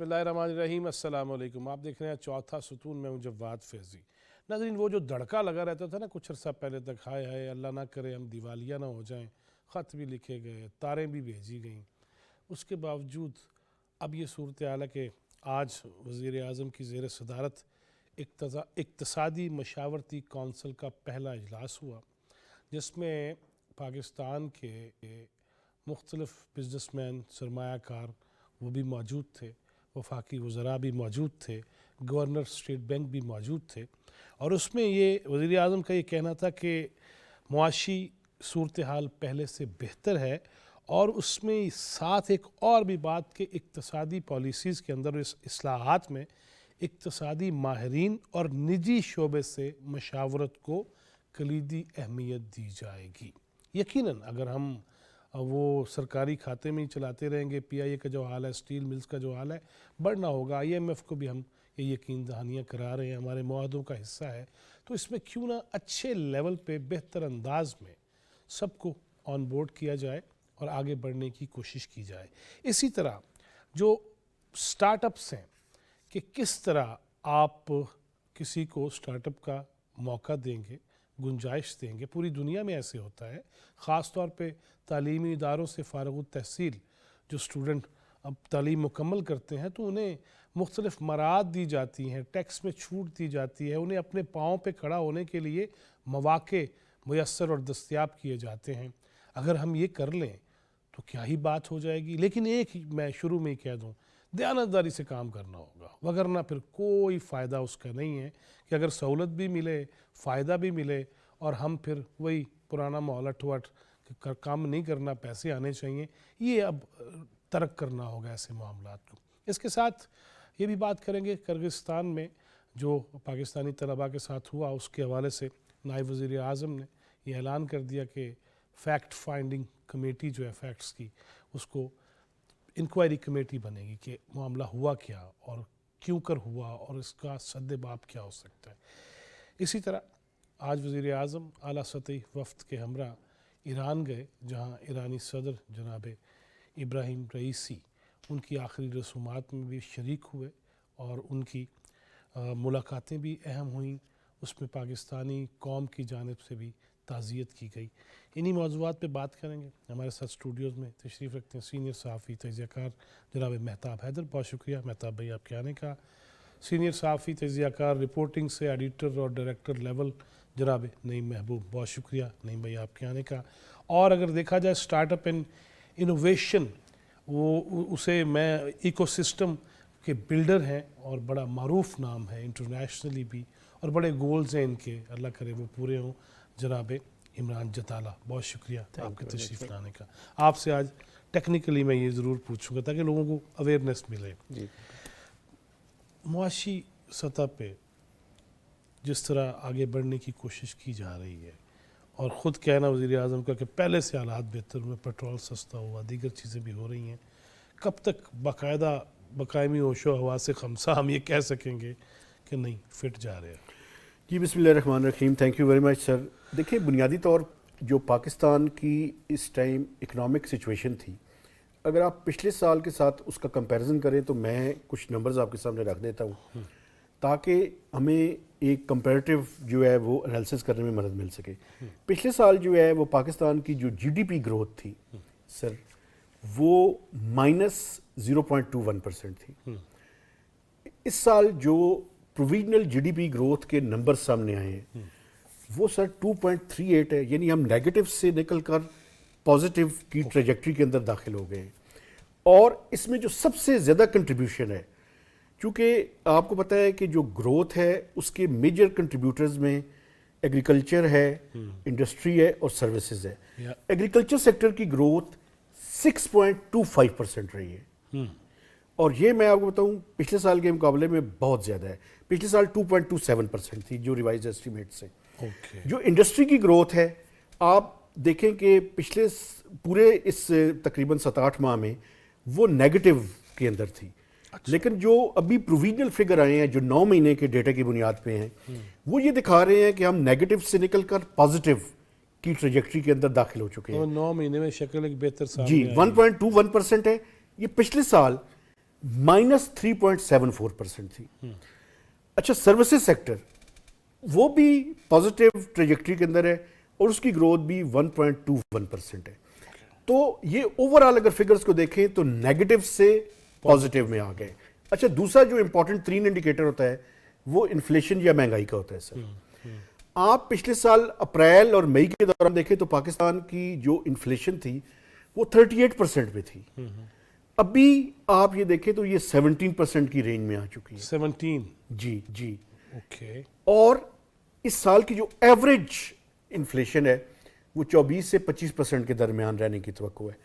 بسم اللہ الرحمن الرحیم، السلام علیکم۔ آپ دیکھ رہے ہیں چوتھا ستون میں جواد فیضی۔ ناظرین، وہ جو دڑکا لگا رہتا تھا نا کچھ عرصہ پہلے تک، ہائے ہائے اللہ نہ کرے ہم دیوالیہ نہ ہو جائیں، خط بھی لکھے گئے، تاریں بھی بھیجی گئیں، اس کے باوجود اب یہ صورتحال ہے کہ آج وزیر اعظم کی زیر صدارت اقتصادی مشاورتی کونسل کا پہلا اجلاس ہوا، جس میں پاکستان کے مختلف بزنس مین، سرمایہ کار وہ بھی موجود تھے، وفاقی وزراء بھی موجود تھے، گورنر اسٹیٹ بینک بھی موجود تھے، اور اس میں یہ وزیر اعظم کا یہ کہنا تھا کہ معاشی صورتحال پہلے سے بہتر ہے، اور اس میں ساتھ ایک اور بھی بات کہ اقتصادی پالیسیز کے اندر اس اصلاحات میں اقتصادی ماہرین اور نجی شعبے سے مشاورت کو کلیدی اہمیت دی جائے گی۔ یقیناً اگر ہم وہ سرکاری کھاتے میں ہی چلاتے رہیں گے، پی آئی اے کا جو حال ہے، اسٹیل ملز کا جو حال ہے، بڑھنا ہوگا۔ آئی ایم ایف کو بھی ہم یہ یقین دہانیاں کرا رہے ہیں، ہمارے معاہدوں کا حصہ ہے، تو اس میں کیوں نہ اچھے لیول پہ بہتر انداز میں سب کو آن بورڈ کیا جائے اور آگے بڑھنے کی کوشش کی جائے۔ اسی طرح جو سٹارٹ اپس ہیں کہ کس طرح آپ کسی کو سٹارٹ اپ کا موقع دیں گے، گنجائش دیں گے، پوری دنیا میں ایسے ہوتا ہے، خاص طور پہ تعلیمی اداروں سے فارغ التحصیل جو اسٹوڈنٹ اب تعلیم مکمل کرتے ہیں تو انہیں مختلف مراعات دی جاتی ہیں، ٹیکس میں چھوٹ دی جاتی ہے، انہیں اپنے پاؤں پہ کھڑا ہونے کے لیے مواقع میسر اور دستیاب کیے جاتے ہیں۔ اگر ہم یہ کر لیں تو کیا ہی بات ہو جائے گی۔ لیکن ایک میں شروع میں ہی کہہ دوں، دیانتداری سے کام کرنا ہوگا، وگرنہ پھر کوئی فائدہ اس کا نہیں ہے کہ اگر سہولت بھی ملے، فائدہ بھی ملے، اور ہم پھر وہی پرانا ماحول وٹ کام نہیں کرنا، پیسے آنے چاہیے، یہ اب ترک کرنا ہوگا ایسے معاملات کو۔ اس کے ساتھ یہ بھی بات کریں گے کرغزستان میں جو پاکستانی طلباء کے ساتھ ہوا، اس کے حوالے سے نائب وزیر اعظم نے یہ اعلان کر دیا کہ فیکٹ فائنڈنگ کمیٹی جو ہے فیکٹس کی، اس کو انکوائری کمیٹی بنے گی کہ معاملہ ہوا کیا اور کیوں کر ہوا اور اس کا سد باب کیا ہو سکتا ہے۔ اسی طرح آج وزیر اعظم اعلیٰ سطحی وفد کے ہمراہ ایران گئے، جہاں ایرانی صدر جناب ابراہیم رئیسی ان کی آخری رسومات میں بھی شریک ہوئے، اور ان کی ملاقاتیں بھی اہم ہوئیں، اس میں پاکستانی قوم کی جانب سے بھی تعزیت کی گئی۔ انہی موضوعات پہ بات کریں گے۔ ہمارے ساتھ اسٹوڈیوز میں تشریف رکھتے ہیں سینئر صحافی تجزیہ کار جناب مہتاب حیدر، بہت شکریہ مہتاب بھائی آپ کے آنے کا۔ سینئر صحافی تجزیہ کار رپورٹنگ سے ایڈیٹر اور ڈائریکٹر لیول جناب نعیم محبوب، بہت شکریہ نعیم بھائی آپ کے آنے کا۔ اور اگر دیکھا جائے سٹارٹ اپ اینڈ انوویشن، وہ اسے میں ایکو سسٹم کے بلڈر ہیں اور بڑا معروف نام ہے انٹرنیشنلی بھی، اور بڑے گولز ہیں ان کے، اللہ کرے وہ پورے ہوں، جناب عمران جتالہ، بہت شکریہ آپ کے تشریف لانے کا۔ آپ سے آج ٹیکنیکلی میں یہ ضرور پوچھوں گا تاکہ لوگوں کو اویئرنیس ملے۔ معاشی سطح پہ جس طرح آگے بڑھنے کی کوشش کی جا رہی ہے، اور خود کہنا وزیر اعظم کا کہ پہلے سے حالات بہتر ہوئے، پیٹرول سستا ہوا، دیگر چیزیں بھی ہو رہی ہیں، کب تک باقاعدہ بقائمی ہوش و حواس سے خمسہ ہم یہ کہہ سکیں گے کہ نہیں فٹ جا رہے ہیں؟ جی بسم اللہ الرحمن الرحیم، تھینک یو ویری مچ سر۔ دیکھیں، بنیادی طور جو پاکستان کی اس ٹائم اکنامک سچویشن تھی، اگر آپ پچھلے سال کے ساتھ اس کا کمپیریزن کریں تو میں کچھ نمبرز آپ کے سامنے رکھ دیتا ہوں تاکہ ہمیں ایک کمپیریٹیو جو ہے وہ انالیسس کرنے میں مدد مل سکے۔ پچھلے سال جو ہے وہ پاکستان کی جو جی ڈی پی گروتھ تھی سر، وہ -0.21% تھی۔ اس سال جو provisional G D P growth کے نمبر سامنے آئے ہیں وہ سر 2.38 ہے، یعنی ہم نیگیٹو سے نکل کر پازیٹیو کی ٹریجیکٹری کے اندر داخل ہو گئے ہیں۔ اور اس میں جو سب سے زیادہ کنٹریبیوشن ہے، چونکہ آپ کو پتہ ہے کہ جو گروتھ ہے اس کے میجر کنٹریبیوٹرز میں ایگریکلچر ہے، انڈسٹری ہے اور سروسز ہے۔ ایگریکلچر سیکٹر کی گروتھ 6.25% رہی ہے، اور یہ میں آپ کو بتاؤں پچھلے سال کے مقابلے میں بہت زیادہ ہے۔ پچھلے سال 2.27% تھی جو ریوائز ایسٹیمیٹ سے۔ جو انڈسٹری کی گروتھ ہے، آپ دیکھیں کہ پچھلے پورے اس تقریباً 7-8 ماہ میں وہ نیگیٹو کے اندر تھی، لیکن جو ابھی پروویژنل فگر آئے ہیں جو 9 مہینے کے ڈیٹا کی بنیاد پہ ہیں، وہ یہ دکھا رہے ہیں کہ ہم نیگیٹو سے نکل کر پازیٹیو کی ٹریجیکٹری کے اندر داخل ہو چکے ہیں۔ 9 مہینے میں شکل ایک بہتر جی 1.21% ہے۔ یہ پچھلے سال -3.74% تھی. اچھا سروسز سیکٹر وہ بھی پازیٹیو ٹریجیکٹری کے اندر ہے اور اس کی گروتھ بھی 1.21% ہے. تو یہ اوور آل اگر فگرز کو دیکھیں تو نیگیٹو سے پازیٹیو میں آ گئے. اچھا دوسرا جو امپورٹنٹ 3 انڈیکیٹر ہوتا ہے وہ انفلیشن یا مہنگائی کا ہوتا ہے سر. آپ پچھلے سال اپریل اور مئی کے دوران دیکھیں تو پاکستان کی جو انفلیشن تھی وہ 38% پہ تھی. ابھی آپ یہ دیکھیں تو یہ 17% کی رینج میں آ چکی ہے. 17 جی جی اوکے. اور اس سال کی جو ایوریج انفلیشن ہے وہ 24 سے 25% کے درمیان رہنے کی توقع ہے.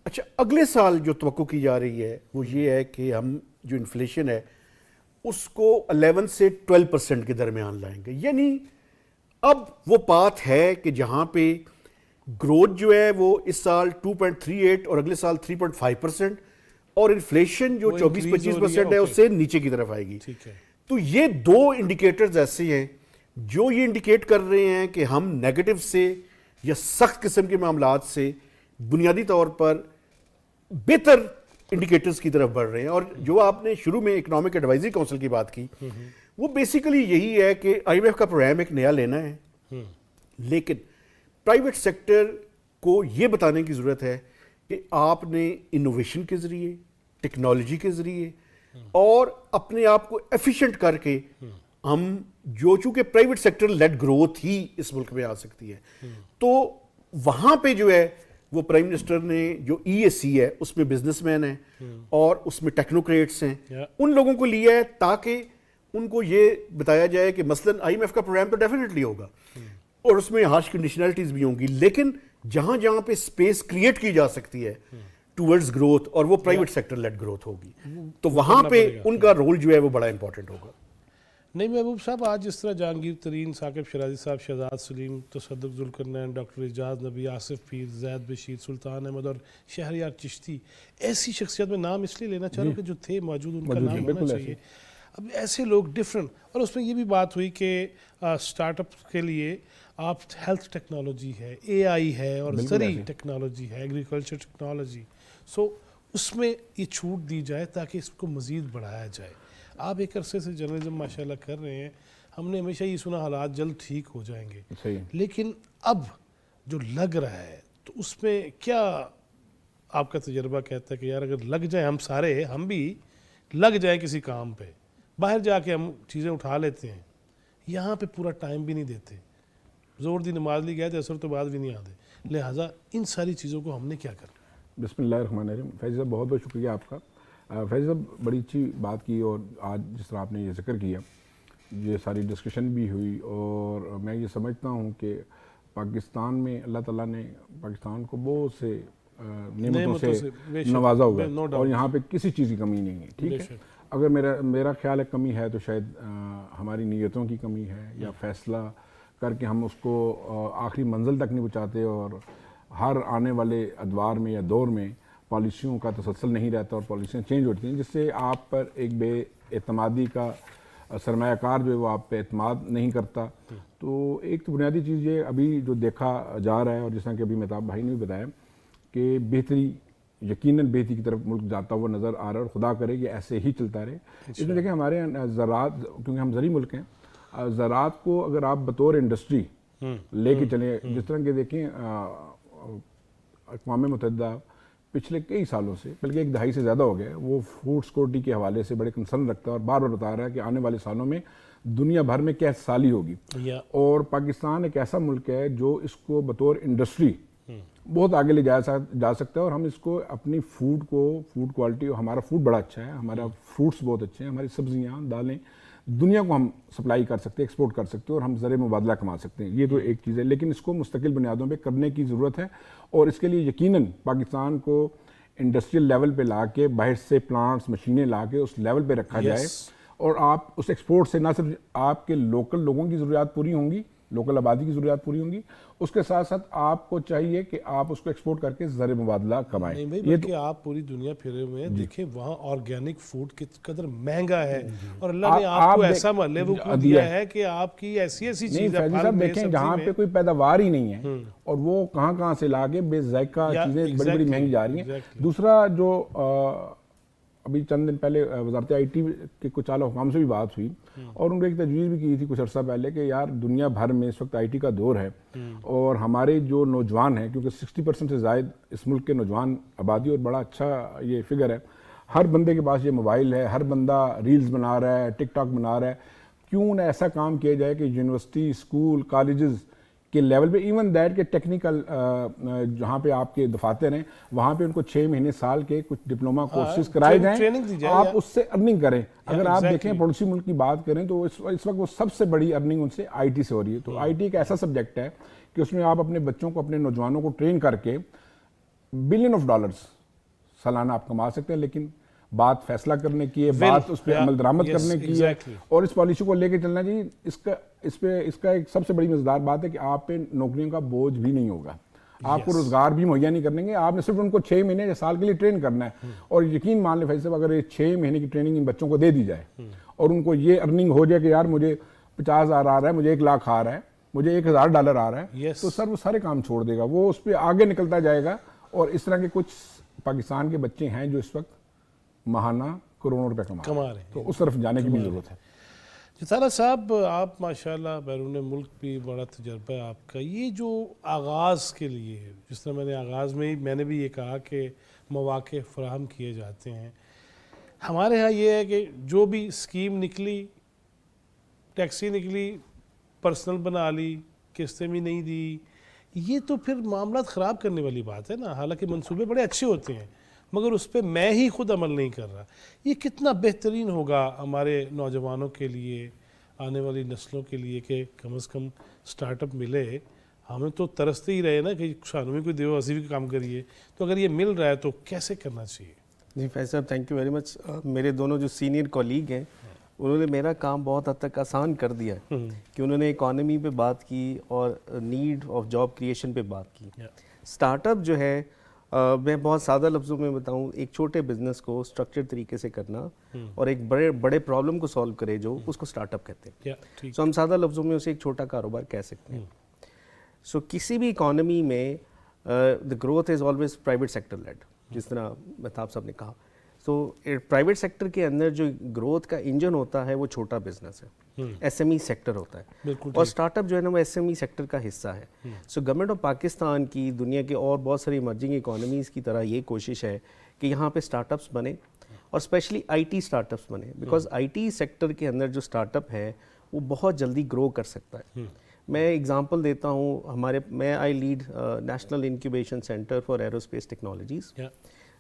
اچھا اگلے سال جو توقع کی جا رہی ہے وہ یہ ہے کہ ہم جو انفلیشن ہے اس کو 11 سے 12% کے درمیان لائیں گے. یعنی اب وہ پاتھ ہے کہ جہاں پہ گروتھ جو ہے وہ اس سال 2.38 اور اگلے سال 3.5% اور انفلیشن جو 24-25% ہے اس سے نیچے کی طرف آئے گی. تو یہ دو انڈیکیٹرز ایسے ہیں جو یہ انڈیکیٹ کر رہے ہیں کہ ہم نیگیٹو سے یا سخت قسم کے معاملات سے بنیادی طور پر بہتر انڈیکیٹرز کی طرف بڑھ رہے ہیں. اور جو آپ نے شروع میں اکنامک ایڈوائزری کونسل کی بات کی وہ بیسیکلی یہی ہے کہ آئی ایم ایف کا پروگرام ایک نیا لینا ہے لیکن پرائیویٹ سیکٹر کو یہ بتانے کی ضرورت ہے کہ آپ نے انوویشن کے ذریعے ٹیکنالوجی کے ذریعے اور اپنے آپ کو ایفیشینٹ کر کے ہم جو چونکہ پرائیویٹ سیکٹر لیڈ گروتھ ہی اس ملک میں آ سکتی ہے. تو وہاں پہ جو ہے وہ پرائم منسٹر نے جو ای اے سی ہے اس میں بزنس مین ہیں اور اس میں ٹیکنوکریٹس ہیں ان لوگوں کو لیا ہے تاکہ ان کو یہ بتایا جائے کہ مثلاً آئی ایم ایف کا پروگرام تو ڈیفینیٹلی ہوگا اور اس میں ہارش کنڈیشنلٹیز بھی ہوں گی لیکن جہاں جہاں پہ اسپیس کریٹ کی جا سکتی ہے ٹورڈز گروتھ اور وہ پرائیویٹ سیکٹر لیڈ گروتھ ہوگی تو وہاں پہ ان کا رول جو ہے وہ بڑا امپورٹنٹ ہوگا. نہیں محبوب صاحب آج جس طرح جہانگیر ترین، ثاقب شیرازی صاحب، شہزاد سلیم، تصدق ذوالقرنین، ڈاکٹر اعجاز نبی، آصف پیر، زید بشیر، سلطان احمد اور شہریار چشتی ایسی شخصیت میں نام اس لیے لینا چاہ رہا ہوں کہ جو تھے موجود ان کا نام ہونا چاہیے. اب ایسے لوگ ڈفرینٹ اور اس میں یہ بھی بات ہوئی کہ سٹارٹ اپ کے لیے آپ ہیلتھ ٹیکنالوجی ہے، اے آئی ہے اور زرعی ٹیکنالوجی ہے، ایگریکلچر ٹیکنالوجی، سو اس میں یہ چھوٹ دی جائے تاکہ اس کو مزید بڑھایا جائے. آپ ایک عرصے سے جرنلزم ماشاءاللہ کر رہے ہیں، ہم نے ہمیشہ یہ سنا حالات جلد ٹھیک ہو جائیں گے لیکن اب جو لگ رہا ہے تو اس میں کیا آپ کا تجربہ کہتا ہے کہ یار اگر لگ جائیں ہم سارے، ہم بھی لگ جائیں کسی کام پہ، باہر جا کے ہم چیزیں اٹھا لیتے ہیں، یہاں پہ پورا ٹائم بھی نہیں دیتے، زور دی نماز لی گئے تھے اثر تو بعد بھی نہیں آتے، لہٰذا ان ساری چیزوں کو ہم نے کیا کرنا. بسم اللہ الرحمن الرحیم. فیض صاحب بہت بہت شکریہ آپ کا. فیض صاحب بڑی اچھی بات کی اور آج جس طرح آپ نے یہ ذکر کیا یہ ساری ڈسکشن بھی ہوئی اور میں یہ سمجھتا ہوں کہ پاکستان میں اللہ تعالیٰ نے پاکستان کو بہت سے نعمتوں سے نوازا ہوا ہے اور یہاں پہ کسی چیز کی کمی نہیں ہے. ٹھیک ہے، اگر میرا خیال ہے کمی ہے تو شاید ہماری نیتوں کی کمی ہے یا فیصلہ کر کے ہم اس کو آخری منزل تک نہیں پہنچاتے اور ہر آنے والے ادوار میں یا دور میں پالیسیوں کا تسلسل نہیں رہتا اور پالیسیاں چینج ہوتی ہیں جس سے آپ پر ایک بے اعتمادی کا سرمایہ کار جو ہے وہ آپ پہ اعتماد نہیں کرتا. تو ایک تو بنیادی چیز یہ ابھی جو دیکھا جا رہا ہے اور جس طرح کہ ابھی مہتاب بھائی نے بھی بتایا کہ بہتری یقیناً بہتری کی طرف ملک جاتا ہوا نظر آ رہا ہے اور خدا کرے کہ ایسے ہی چلتا رہے. اس میں دیکھیں ہمارے زراعت کیونکہ ہم زرعی ملک ہیں، زراعت کو اگر آپ بطور انڈسٹری لے کے چلیں جس طرح کہ دیکھیں اقوام متحدہ پچھلے کئی سالوں سے بلکہ ایک دہائی سے زیادہ ہو گیا وہ فوڈ سیکورٹی کے حوالے سے بڑے کنسرن رکھتا ہے اور بار بار بتا رہا ہے کہ آنے والے سالوں میں دنیا بھر میں کیا سالی ہوگی اور پاکستان ایک ایسا ملک ہے جو اس کو بطور انڈسٹری بہت آگے لے جا سکتا ہے اور ہم اس کو اپنی فوڈ کوالٹی، ہمارا فوڈ بڑا اچھا ہے، ہمارا فروٹس بہت اچھے ہیں، ہماری سبزیاں دالیں دنیا کو ہم سپلائی کر سکتے ہیں، ایکسپورٹ کر سکتے ہیں اور ہم زر مبادلہ کما سکتے ہیں. یہ تو ایک چیز ہے لیکن اس کو مستقل بنیادوں پہ کرنے کی ضرورت ہے اور اس کے لیے یقیناً پاکستان کو انڈسٹریل لیول پہ لا کے باہر سے پلانٹس مشینیں لا کے اس لیول پہ رکھا جائے اور آپ اس ایکسپورٹ سے نہ صرف آپ کے لوکل لوگوں کی ضروریات پوری ہوں گی، لوکل آبادی کی ضروریات پوری ہوں گی، اس کے ساتھ ساتھ آپ کو چاہیے کہ آپ اس کو ایکسپورٹ کر کے زر مبادلہ کمائیں. یہ کہ آپ پوری دنیا پھرے ہوئے ہیں، دیکھیں وہاں آرگینک فوڈ کس قدر مہنگا ہے اور اللہ نے آپ کو ایسا لیول دیا ہے کہ آپ کی ایسی چیزیں دیکھیں جہاں پہ کوئی پیداوار ہی نہیں ہے اور وہ کہاں سے لا کے بے ذائقہ چیزیں بڑی بڑی مہنگی جا رہی ہیں. دوسرا جو ابھی چند دن پہلے وزارت آئی ٹی کے کچھ اعلیٰ حکام سے بھی بات ہوئی اور ان کو ایک تجویز بھی کی تھی کچھ عرصہ پہلے کہ یار دنیا بھر میں اس وقت آئی ٹی کا دور ہے اور ہمارے جو نوجوان ہیں، کیونکہ 60% سے زائد اس ملک کے نوجوان آبادی اور بڑا اچھا یہ فگر ہے، ہر بندے کے پاس یہ موبائل ہے، ہر بندہ ریلز بنا رہا ہے، ٹک ٹاک بنا رہا ہے، کیوں نہ ایسا کام کیا جائے کہ یونیورسٹی، اسکول، کالجز کے لیول پہ، ایون دیٹ کہ ٹیکنیکل جہاں پہ آپ کے دفاتر ہیں وہاں پہ ان کو 6 مہینے سال کے کچھ ڈپلوما کورسز کرائے جائیں، آپ اس سے ارننگ کریں۔ اگر آپ دیکھیں پڑوسی ملک کی بات کریں تو اس وقت وہ سب سے بڑی ارننگ ان سے آئی ٹی سے ہو رہی ہے۔ تو آئی ٹی ایک ایسا سبجیکٹ ہے کہ اس میں آپ اپنے بچوں کو، اپنے نوجوانوں کو ٹرین کر کے $بلین سالانہ آپ کما سکتے ہیں، لیکن بات فیصلہ کرنے کی ہے، بات اس پہ عمل درآمد کرنے کی ہے اور اس پالیسی کو لے کے چلنا چاہیے۔ اس کا ایک سب سے بڑی مزیدار بات ہے کہ آپ پہ نوکریوں کا بوجھ بھی نہیں ہوگا، آپ کو روزگار بھی مہیا نہیں کرنے گے، آپ نے صرف ان کو 6 مہینے یا سال کے لیے ٹرین کرنا ہے۔ اور یقین مان لیں فیض صاحب، اگر یہ 6 مہینے کی ٹریننگ ان بچوں کو دے دی جائے اور ان کو یہ ارننگ ہو جائے کہ یار مجھے 50,000 آ رہا ہے، مجھے 1 لاکھ آ رہا ہے، مجھے $1,000 آ رہا ہے، تو سر وہ سارے کام چھوڑ دے گا، وہ اس پہ آگے نکلتا جائے گا۔ اور اس طرح کے کچھ پاکستان کے بچے ہیں جو اس وقت ماہانہ کروڑوں روپے کما رہے ہیں، تو اس طرف جانے کی بھی ضرورت ہے۔ جتارہ صاحب، آپ ماشاءاللہ بیرون ملک بھی بڑا تجربہ ہے آپ کا، یہ جو آغاز کے لیے، جس طرح میں نے آغاز میں نے بھی یہ کہا کہ مواقع فراہم کیے جاتے ہیں، ہمارے ہاں یہ ہے کہ جو بھی اسکیم نکلی، ٹیکسی نکلی، پرسنل بنا لی، قسطیں بھی نہیں دی، یہ تو پھر معاملات خراب کرنے والی بات ہے نا۔ حالانکہ منصوبے بڑے اچھے ہوتے ہیں مگر اس پہ میں ہی خود عمل نہیں کر رہا۔ یہ کتنا بہترین ہوگا ہمارے نوجوانوں کے لیے، آنے والی نسلوں کے لیے کہ کم از کم سٹارٹ اپ ملے۔ ہمیں تو ترستے ہی رہے نا کہ شانوں میں کوئی دیو اسی بھی کام کریے، تو اگر یہ مل رہا ہے تو کیسے کرنا چاہیے؟ جی فیض صاحب، تھینک یو ویری مچ۔ میرے دونوں جو سینئر کولیگ ہیں انہوں نے میرا کام بہت حد تک آسان کر دیا ہے کہ انہوں نے اکانومی پہ بات کی اور نیڈ آف جاب کریشن پہ بات کی۔ سٹارٹ اپ جو ہے، میں بہت سادہ لفظوں میں بتاؤں، ایک چھوٹے بزنس کو اسٹرکچر طریقے سے کرنا اور ایک بڑے پرابلم کو سالو کرے جو، اس کو سٹارٹ اپ کہتے ہیں۔ سو ہم سادہ لفظوں میں اسے ایک چھوٹا کاروبار کہہ سکتے ہیں۔ سو کسی بھی اکانومی میں the growth is always private sector lead, جس طرح مہتاب صاحب نے کہا۔ سو پرائیویٹ سیکٹر کے اندر جو گروتھ کا انجن ہوتا ہے وہ چھوٹا بزنس ہے، ایس ایم ای سیکٹر ہوتا ہے، اور سٹارٹ اپ جو ہے نا وہ ایس ایم ای سیکٹر کا حصہ ہے۔ سو گورنمنٹ آف پاکستان کی، دنیا کے اور بہت ساری ایمرجنگ اکانومیز کی طرح یہ کوشش ہے کہ یہاں پہ سٹارٹ اپس بنے اور specially I T startups بنے، بیکاز آئی ٹی سیکٹر کے اندر جو سٹارٹ اپ ہے وہ بہت جلدی گرو کر سکتا ہے۔ میں ایگزامپل دیتا ہوں، میں I lead national incubation center for aerospace technologies.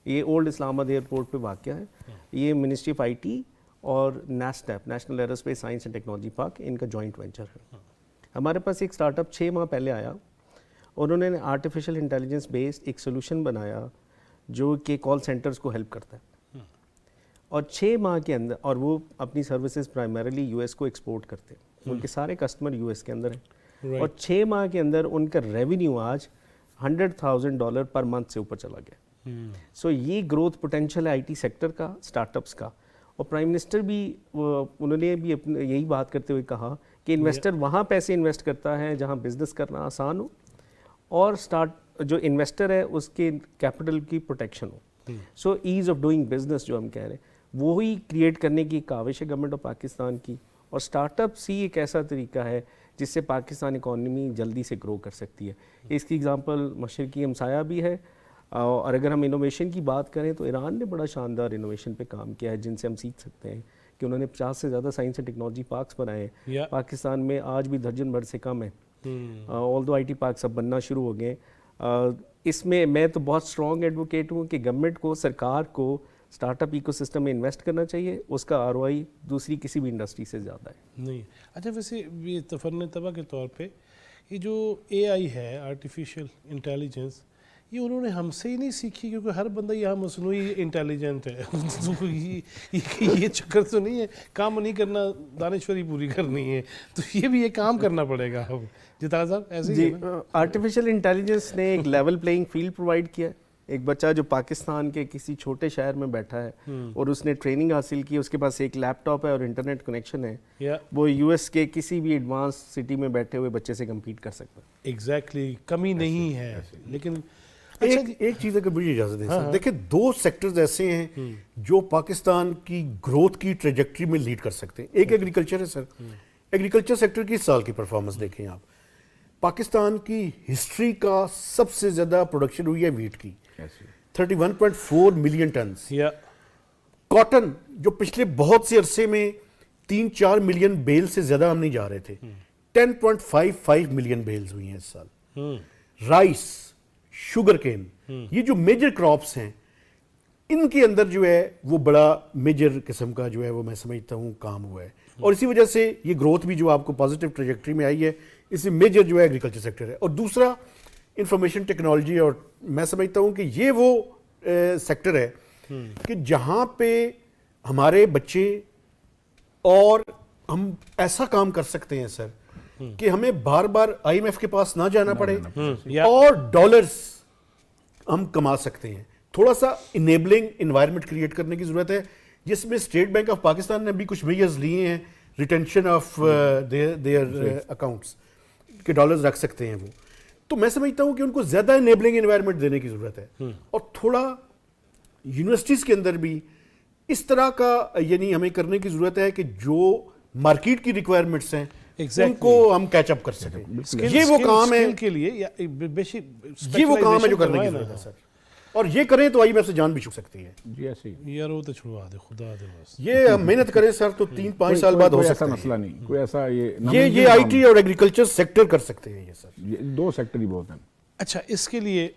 یہ اولڈ اسلام آباد ایئرپورٹ پہ واقع ہے۔ یہ منسٹری آف آئی ٹی اور NASTP, national aerospace science and technology park, ان کا جوائنٹ وینچر ہے۔ ہمارے پاس ایک سٹارٹ اپ 6 ماہ پہلے آیا، انہوں نے آرٹیفیشل انٹیلیجنس بیسڈ ایک سولوشن بنایا جو کہ کال سینٹرز کو ہیلپ کرتا ہے، اور 6 ماہ کے اندر، اور وہ اپنی سروسز پرائمریلی یو ایس کو ایکسپورٹ کرتے ہیں، ان کے سارے کسٹمر یو ایس کے اندر ہیں، اور 6 ماہ کے اندر ان کا ریونیو آج $100,000 پر منتھ سے اوپر چلا گیا۔ سو یہ گروتھ پوٹینشیل ہے آئی ٹی سیکٹر کا، سٹارٹ اپس کا۔ اور پرائم منسٹر بھی، انہوں نے بھی یہی بات کرتے ہوئے کہا کہ انویسٹر وہاں پیسے انویسٹ کرتا ہے جہاں بزنس کرنا آسان ہو اور جو انویسٹر ہے اس کے کیپٹل کی protection who. So as of doing business جو ہم کہہ رہے ہیں، وہی کریٹ کرنے کی کاوش ہے گورنمنٹ آف پاکستان کی، اور سٹارٹ اپس ہی ایک ایسا طریقہ ہے جس سے پاکستان اکانومی جلدی سے گرو کر سکتی ہے۔ اس کی اگزامپل مشرقی ہمسایہ بھی ہے، اور اگر ہم انوویشن کی بات کریں تو ایران نے بڑا شاندار انوویشن پہ کام کیا ہے جن سے ہم سیکھ سکتے ہیں، کہ انہوں نے 50 سے زیادہ سائنس اینڈ ٹیکنالوجی پارکس بنائے ہیں۔ پاکستان میں آج بھی درجن بھر سے کم ہے، آلدو آئی ٹی پارکس اب بننا شروع ہو گئے۔ اس میں تو بہت اسٹرانگ ایڈوکیٹ ہوں کہ گورنمنٹ کو، سرکار کو سٹارٹ اپ ایکو سسٹم میں انویسٹ کرنا چاہیے، اس کا آر او آئی دوسری کسی بھی انڈسٹری سے زیادہ ہے۔ نہیں، اچھا ویسے یہ تفرن طبع کے طور پہ یہ جو اے آئی ہے، آرٹیفیشل انٹیلیجنس، یہ انہوں نے ہم سے ہی نہیں سیکھی، کیونکہ ہر بندہ یہاں مصنوعی انٹیلیجنٹ ہے، تو یہ چکر تو نہیں ہے، کام نہیں کرنا، دانشوری پوری کرنی ہے، تو یہ بھی یہ کام کرنا پڑے گا اب۔ جتارہ صاحب ایسے ہی ہے نا؟ آرٹیفیشل انٹیلیجنس نے ایک لیول پلینگ فیلڈ پرووائڈ کیا ہے۔ ایک بچہ جو پاکستان کے کسی چھوٹے شہر میں بیٹھا ہے اور اس نے ٹریننگ حاصل کی، اس کے پاس ایک لیپ ٹاپ ہے اور انٹرنیٹ کنیکشن ہے، وہ یو ایس کے کسی بھی ایڈوانس سٹی میں بیٹھے ہوئے بچے سے کمپیٹ کر سکتا ہے۔ ایگزیکٹلی، کمی نہیں ہے، لیکن ایک چیز اگر مجھے اجازت دیں سر، دیکھیں 2 سیکٹرز ایسے ہیں جو پاکستان کی گروتھ کی ٹریجیکٹری میں لیڈ کر سکتے ہیں. ایک ایگریکلچر ہے سر. ایگریکلچر سیکٹر کی اس سال کی پرفارمنس دیکھیں آپ. پاکستان کی ہسٹری کا سب سے زیادہ پروڈکشن ہوئی ہے ویٹ کی، 31.4 ملین ٹنز. کاٹن جو پچھلے بہت سے عرصے میں 3-4 ملین بیل سے زیادہ ہم نہیں جا رہے تھے، 10.55 ملین بیلز ہوئی ہیں اس سال. رائس، شوگر کین، یہ جو میجر کراپس ہیں ان کے اندر جو ہے وہ بڑا میجر قسم کا جو ہے وہ میں سمجھتا ہوں کام ہوا ہے. اور اسی وجہ سے یہ گروتھ بھی جو آپ کو پازیٹیو ٹریجیکٹری میں آئی ہے، اس میں میجر جو ہے ایگریکلچر سیکٹر ہے. اور دوسرا انفارمیشن ٹیکنالوجی، اور میں سمجھتا ہوں کہ یہ وہ سیکٹر ہے کہ جہاں پہ ہمارے بچے اور ہم ایسا کام کر سکتے ہیں سر کہ ہمیں بار بار IMF کے پاس نہ جانا پڑے اور ڈالرز ہم کما سکتے ہیں. تھوڑا سا انیبلنگ انوائرمنٹ کریٹ کرنے کی ضرورت ہے، جس میں اسٹیٹ بینک آف پاکستان نے بھی کچھ میجرز لیے ہیں، ریٹینشن آف دیئر اکاؤنٹس کہ ڈالرز رکھ سکتے ہیں وہ. تو میں سمجھتا ہوں کہ ان کو زیادہ انیبلنگ انوائرمنٹ دینے کی ضرورت ہے، اور تھوڑا یونیورسٹیز کے اندر بھی اس طرح کا یعنی ہمیں کرنے کی ضرورت ہے کہ جو مارکیٹ کی ریکوائرمنٹس ہیں ان کو ہم کیچ اپ کر سکیں. یہ وہ کام ہے کے لیے، یہ وہ کام ہے جو کرنے کی ضرورت ہے سر. اور یہ کریں تو IMF سے جان بھی چھک سکتی ہے. جی ایسے ہی یار وہ تو چھڑوا دے خدا دے بس. یہ محنت کریں سر تو 3-5 سال بعد ہو سکتا ایسا ہے. مسئلہ نہیں، کوئی ایسا یہ IT اور ایگریکلچر سیکٹر کر سکتے ہیں یہ سر. یہ 2 سیکٹر ہی بہت ہیں. اچھا، اس کے لیے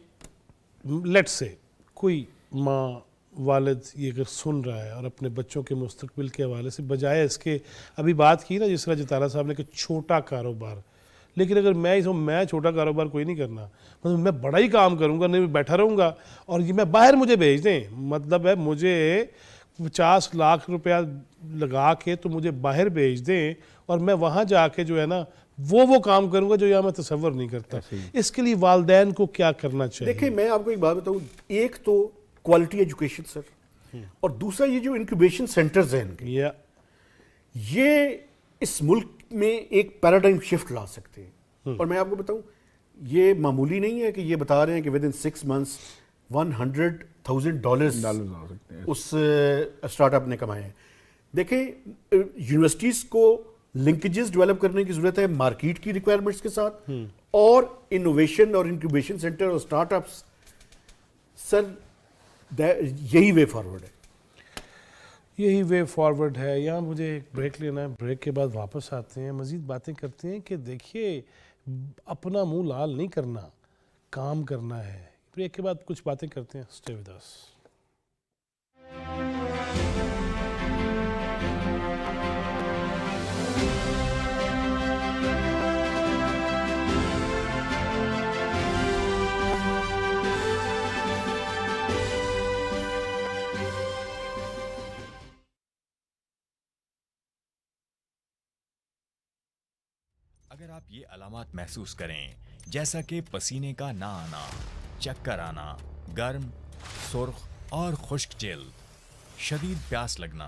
لیٹ سے کوئی ماں والد یہ اگر سن رہا ہے اور اپنے بچوں کے مستقبل کے حوالے سے، بجائے اس کے ابھی بات کی نا جس طرح جتارا صاحب نے کہ چھوٹا کاروبار، لیکن اگر میں چھوٹا کاروبار کوئی نہیں کرنا، مطلب میں بڑا ہی کام کروں گا، نہیں بیٹھا رہوں گا اور یہ میں باہر مجھے بھیج دیں، مطلب ہے مجھے 50 لاکھ روپیہ لگا کے تو مجھے باہر بھیج دیں اور میں وہاں جا کے جو ہے نا وہ کام کروں گا جو یہاں میں تصور نہیں کرتا. اس کے لیے والدین کو کیا کرنا چاہیے؟ دیکھیں میں آپ کو ایک بات بتاؤں، ایک تو کوالٹی ایجوکیشن سر، اور دوسرا یہ جو انکیوبیشن سینٹرز ہیں ان کے، یہ اس ملک میں ایک پیراڈائم شفٹ لا سکتے ہیں. اور میں آپ کو بتاؤں یہ معمولی نہیں ہے کہ یہ بتا رہے ہیں کہ ود ان 6 months $100,000 اس اسٹارٹ اپ نے کمائے ہیں. دیکھیں یونیورسٹیز کو لنکیجز ڈیولپ کرنے کی ضرورت ہے مارکیٹ کی ریکوائرمنٹس کے ساتھ، اور انوویشن اور انکیوبیشن سینٹر اور اسٹارٹ اپس سر یہی وے فارورڈ ہے. یہی وے فارورڈ ہے. یہاں مجھے ایک بریک لینا ہے، بریک کے بعد واپس آتے ہیں، مزید باتیں کرتے ہیں کہ دیکھیے اپنا منہ لال نہیں کرنا، کام کرنا ہے. بریک کے بعد کچھ باتیں کرتے ہیں. Stay with us. اگر آپ یہ علامات محسوس کریں جیسا کہ پسینے کا نہ آنا، چکر آنا، گرم، سرخ اور خشک جلد، شدید پیاس لگنا،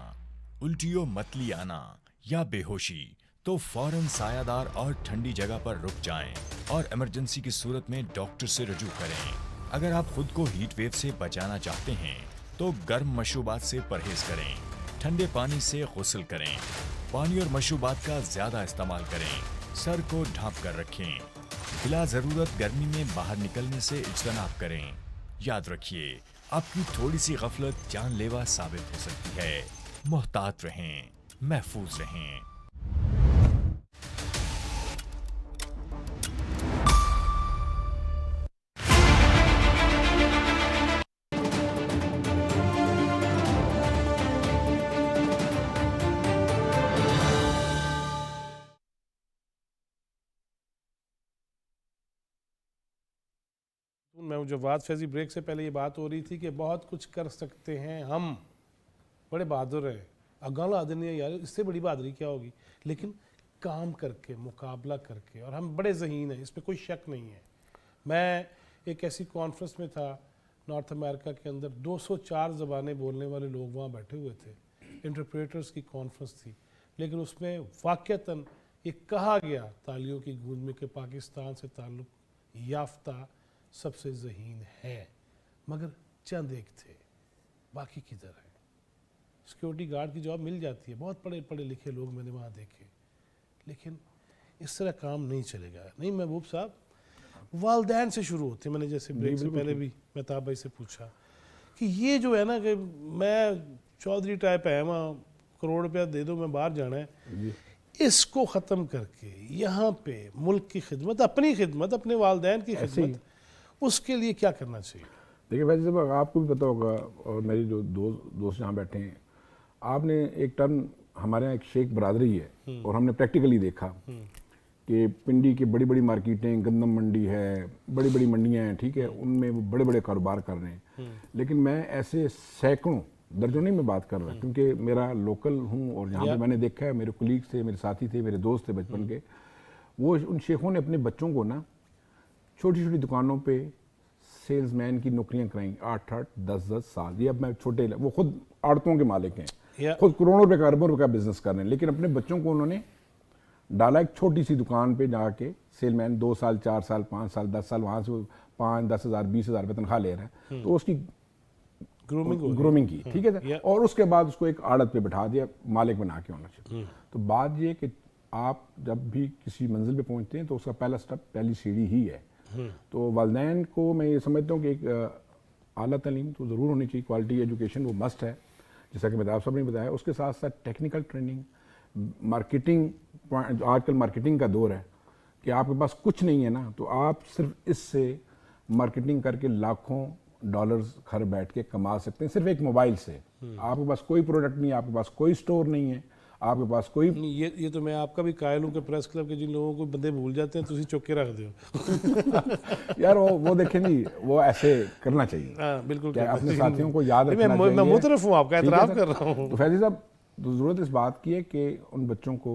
الٹی و متلی آنا یا بے ہوشی، تو فوراً سایہ دار اور ٹھنڈی جگہ پر رک جائیں اور ایمرجنسی کی صورت میں ڈاکٹر سے رجوع کریں. اگر آپ خود کو ہیٹ ویو سے بچانا چاہتے ہیں تو گرم مشروبات سے پرہیز کریں، ٹھنڈے پانی سے غسل کریں، پانی اور مشروبات کا زیادہ استعمال کریں، سر کو ڈھانپ کر رکھیں، بلا ضرورت گرمی میں باہر نکلنے سے اجتناب کریں. یاد رکھیے آپ کی تھوڑی سی غفلت جان لیوا ثابت ہو سکتی ہے. محتاط رہیں، محفوظ رہیں. میں جواد فیضی. بریک سے پہلے یہ بات ہو رہی تھی کہ بہت کچھ کر سکتے ہیں ہم، بڑے بہادر ہیں، اگالا آدمی ہے یار، اس سے بڑی بہادری کیا ہوگی، لیکن کام کر کے، مقابلہ کر کے، اور ہم بڑے ذہین ہیں، اس پہ کوئی شک نہیں ہے. میں ایک ایسی کانفرنس میں تھا نارتھ امریکہ کے اندر، 204 زبانیں بولنے والے لوگ وہاں بیٹھے ہوئے تھے، انٹرپریٹرز کی کانفرنس تھی، لیکن اس میں واقعتاً یہ کہا گیا تالیوں کی گونج میں کہ پاکستان سے تعلق یافتہ سب سے ذہین ہیں، مگر چند ایک تھے، باقی کدھر ہیں؟ سیکیورٹی گارڈ کی جاب مل جاتی ہے، بہت پڑھے لکھے لوگ میں نے وہاں دیکھے، لیکن اس طرح کام نہیں چلے گا. نہیں محبوب صاحب، والدین سے شروع ہوتے ہیں. میں نے جیسے بریک سے پہلے بھی مہتاب بھائی سے پوچھا کہ یہ جو ہے نا کہ میں چودھری ٹائپ ہے، وہاں کروڑ روپیہ دے دو میں باہر جانا ہے، اس کو ختم کر کے یہاں پہ ملک کی خدمت، اپنی خدمت، اپنے والدین کی خدمت، اس کے لیے کیا کرنا چاہیے؟ دیکھیے فیض صاحب، آپ کو بھی پتہ ہوگا اور میری جو دوست جہاں بیٹھے ہیں، آپ نے ایک ٹرم ہمارے یہاں ایک شیخ برادری ہے اور ہم نے پریکٹیکلی دیکھا کہ پنڈی کی بڑی بڑی مارکیٹیں، گندم منڈی ہے، بڑی بڑی منڈیاں ہیں، ٹھیک ہے، ان میں وہ بڑے بڑے کاروبار کر رہے ہیں. لیکن میں ایسے سینکڑوں، درجنوں میں بات کر رہا ہوں کیونکہ میرا لوکل ہوں اور جہاں پہ میں نے دیکھا ہے، میرے کولیگز تھے، میرے ساتھی تھے، میرے دوست تھے بچپن کے، وہ ان شیخوں نے اپنے بچوں کو نا چھوٹی چھوٹی دکانوں پہ سیلز مین کی نوکریاں کرائیں، 8-10 سال. یہ اب میں چھوٹے، وہ خود آڑتوں کے مالک ہیں، خود کروڑوں روپے کا، اربوں روپے کا بزنس کر رہے ہیں، لیکن اپنے بچوں کو انہوں نے ڈالا ایک چھوٹی سی دکان پہ جا کے سیل مین، 2 سال 4 سال 5 سال 10 سال، وہاں سے 5-10 ہزار 20 ہزار روپے تنخواہ لے رہے ہیں. تو اس کی گرومنگ کی، ٹھیک ہے، اور اس کے بعد اس کو ایک آڑت پہ بٹھا دیا، مالک بنا کے ہونا چاہیے. تو بات یہ کہ آپ جب بھی کسی منزل پہ پہنچتے ہیں تو اس کا پہلا سٹیپ، پہلی سیڑھی ہی ہے. تو والدین کو میں یہ سمجھتا ہوں کہ ایک اعلیٰ تعلیم تو ضرور ہونی چاہیے، کوالٹی ایجوکیشن وہ مسٹ ہے، جیسا کہ مہتاب صاحب نے بتایا. اس کے ساتھ ساتھ ٹیکنیکل ٹریننگ، مارکیٹنگ. آج کل مارکیٹنگ کا دور ہے کہ آپ کے پاس کچھ نہیں ہے نا، تو آپ صرف اس سے مارکیٹنگ کر کے لاکھوں ڈالرز گھر بیٹھ کے کما سکتے ہیں، صرف ایک موبائل سے. آپ کے پاس کوئی پروڈکٹ نہیں ہے، آپ کے پاس کوئی سٹور نہیں ہے، آپ کے پاس کوئی یہ تو میں آپ کا بھی قائل ہوں کہ پریس کلب کے جن لوگوں کو بندے بھول جاتے ہیں تو چک کے رکھ دیو. یار وہ دیکھیں جی، وہ ایسے کرنا چاہیے. ہاں بالکل، اپنے ساتھیوں کو یاد رکھنا چاہیے. میں مترف ہوں، آپ کا اعتراف کر رہا ہوں. تو فیضی صاحب، ضرورت اس بات کی ہے کہ ان بچوں کو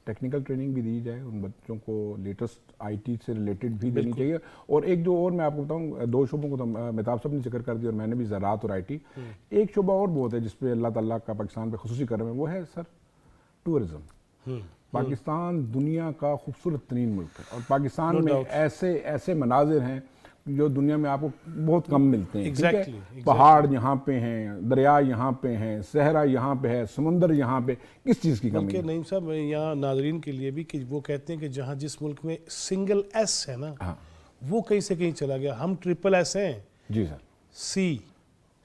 ٹیکنیکل ٹریننگ بھی دی جائے، ان بچوں کو لیٹسٹ آئی ٹی سے ریلیٹڈ بھی دینی چاہیے. اور ایک جو اور میں آپ کو بتاؤں، 2 شعبوں کو تو مہتاب صاحب نے ذکر کر دیا اور میں نے بھی، زراعت اور آئی ٹی. ایک شعبہ اور بہت ہے جس پہ اللہ تعالیٰ کا پاکستان پہ خصوصی کرم ہے، وہ ہے سر ٹورزم. پاکستان دنیا کا خوبصورت ترین ملک ہے اور پاکستان میں ایسے مناظر ہیں جو دنیا میں آپ کو بہت کم ملتے ہیں. ٹھیک ہے، پہاڑ یہاں پہ ہیں، دریا یہاں پہ ہیں، صحرا یہاں پہ ہے، سمندر یہاں پہ، کس چیز کی کمی ہے؟ نعیم صاحب، میں یہاں ناظرین کے لیے بھی کہ وہ کہتے ہیں کہ جہاں جس ملک میں سنگل ایس ہے نا، وہ کہیں سے کہیں چلا گیا. ہم ٹرپل ایس ہیں. جی سر. سی،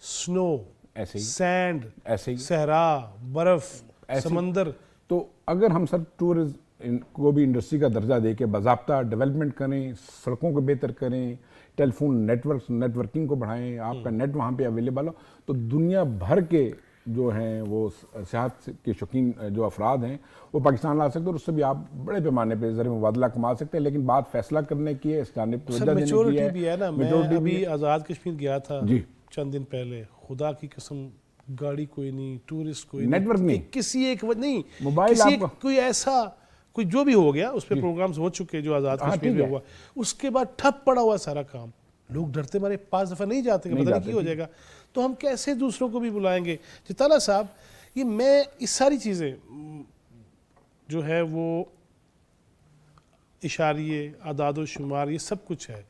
سنو، ایسے ہی، سینڈ، ایسے ہی، صحرا، برف، سمندر. تو اگر ہم سر ٹورزم کو بھی انڈسٹری کا درجہ دے کے باضابطہ ڈیولپمنٹ کریں، سڑکوں کو بہتر کریں، ٹیلی فون نیٹورکنگ کو بڑھائیں، آپ کا نیٹ وہاں پہ اویلیبل ہو، تو دنیا بھر کے جو ہیں وہ سیاحت کے شوقین جو افراد ہیں وہ پاکستان لا سکتے ہیں، اور اس سے بھی آپ بڑے پیمانے پہ زر مبادلہ کما سکتے ہیں. لیکن بات فیصلہ کرنے کی ہے، اس جانب توجہ دینے کی ہے. میچورٹی بھی ہے نا. میں ابھی آزاد کشمیر گیا تھا چند دن پہلے، خدا کی قسم، گاڑی کوئی نہیں، ٹورسٹ کوئی نہیں، نیٹ ورک نہیں، کسی ایک نہیں، موبائل کسی کوئی ایسا کوئی جو بھی ہو گیا، اس پہ پروگرامز ہو چکے جو آزاد کشمیر میں ہوا، اس کے بعد ٹھپ پڑا ہوا سارا کام. لوگ ڈرتے مارے 5 دفعہ نہیں جاتے کہ پتہ نہیں کی ہو جائے گا. تو ہم کیسے دوسروں کو بھی بلائیں گے؟ طلحہ صاحب، یہ میں اس ساری چیزیں جو ہے وہ اشاریے، اعداد و شمار، یہ سب کچھ ہے.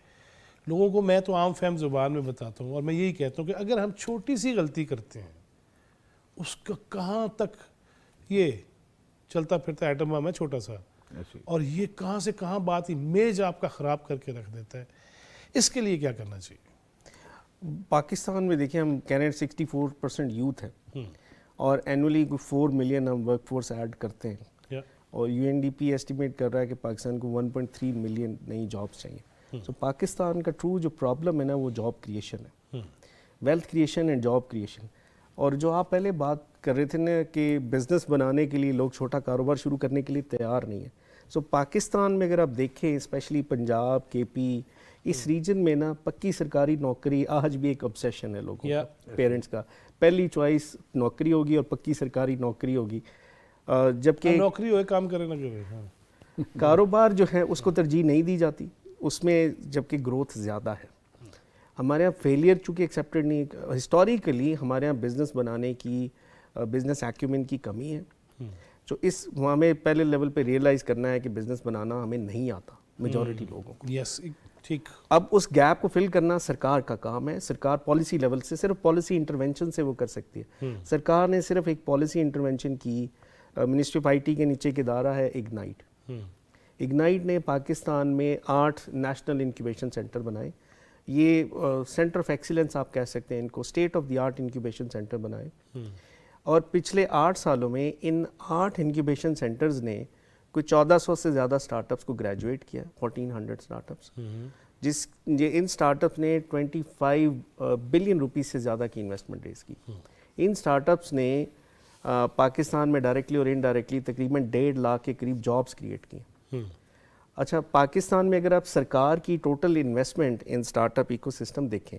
لوگوں کو میں تو عام فہم زبان میں بتاتا ہوں، اور میں یہی کہتا ہوں کہ اگر ہم چھوٹی سی غلطی کرتے ہیں، اس کا کہاں تک یہ چلتا پھرتا ایٹم بم ہے چھوٹا سا، اور یہ کہاں سے کہاں بات امیج آپ کا خراب کر کے رکھ دیتا ہے. اس کے لیے کیا کرنا چاہیے؟ پاکستان میں دیکھیں، ہم کہہ رہے ہیں 64% یوتھ ہے اور اینولی 4 ملین ہم ورک فورس ایڈ کرتے ہیں، اور UNDP ایسٹیمیٹ کر رہا ہے کہ پاکستان کو 1.3 ملین نئی جابس چاہیے. تو پاکستان کا ٹرو جو پرابلم ہے نا، وہ جاب کریشن ہے، wealth creation and job creation. اور جو آپ پہلے بات کر رہے تھے نا کہ بزنس بنانے کے لیے لوگ چھوٹا کاروبار شروع کرنے کے لیے تیار نہیں ہے. سو پاکستان میں اگر آپ دیکھیں، اسپیشلی پنجاب، KP، اس ریجن میں نا پکی سرکاری نوکری آج بھی ایک obsession ہے لوگوں کا، پیرنٹس کا. پہلی چوائس نوکری ہوگی اور پکی سرکاری نوکری ہوگی، جبکہ نوکری ہوئے کام کرے نہ کرے، کاروبار جو ہے اس کو ترجیح نہیں دی جاتی اس میں، جبکہ گروتھ زیادہ ہے. ہمارے یہاں فیلئر چونکہ ایکسیپٹڈ نہیں، ہسٹوریکلی ہمارے یہاں بزنس بنانے کی، بزنس ایکیومن کی کمی ہے. جو اس ہمیں پہلے لیول پہ ریئلائز کرنا ہے کہ بزنس بنانا ہمیں نہیں آتا میجورٹی لوگوں کو. یس، ٹھیک. اب اس گیپ کو فل کرنا سرکار کا کام ہے. سرکار پالیسی لیول سے صرف پالیسی انٹرونشن سے وہ کر سکتی ہے. سرکار نے صرف ایک پالیسی انٹرونشن کی. منسٹری آف آئی ٹی کے نیچے ایک ادارہ ہے اگنائٹ. اگنائٹ نے پاکستان میں 8 نیشنل انکیوبیشن سینٹر بنائے. یہ سینٹر آف ایکسیلنس آپ کہہ سکتے ہیں ان کو, state of the art incubation centre بنائے. اور پچھلے 8 سالوں میں ان 8 انکیوبیشن سینٹرز نے کوئی 1400 سے زیادہ سٹارٹ اپس کو گریجویٹ کیا, 1400 سٹارٹ اپس, ان سٹارٹ اپس نے 25 بلین روپیز سے زیادہ کی انویسٹمنٹ ریز کی. ان سٹارٹ اپس نے پاکستان میں ڈائریکٹلی اور انڈائریکٹلی تقریباً 1.5 لاکھ کے قریب جابس کریٹ کیے. اچھا, پاکستان میں اگر آپ سرکار کی total investment in startup ecosystem دیکھیں,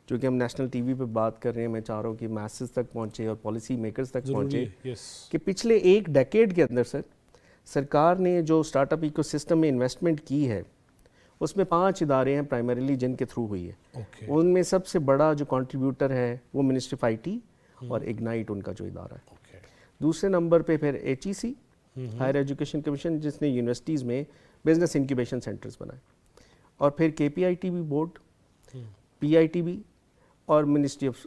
جو کہ ہم نیشنل ٹی وی پہ بات کر رہے ہیں, میں چاہ رہا ہوں کہ میسز تک پہنچے اور پالیسی میکرز تک پہنچے, کہ پچھلے ایک ڈیکیڈ کے اندر سرکار نے جو اسٹارٹ اپ ایکو سسٹم میں انویسٹمنٹ کی ہے اس میں 5 ادارے ہیں پرائمریلی جن کے تھرو ہوئی ہے. ان میں سب سے بڑا جو کنٹریبیوٹر ہے وہ منسٹری آف آئی ٹی اور اگنائٹ ان کا جو ادارہ ہے. دوسرے نمبر پہ پھر ایچ ای سی, ہائر ایجوکیشن کمیشن, جس نے یونیورسٹیز میں بزنس انکیوبیشن سینٹرز بنائے. اور پھر K P I T B board, P I T B اور ministry of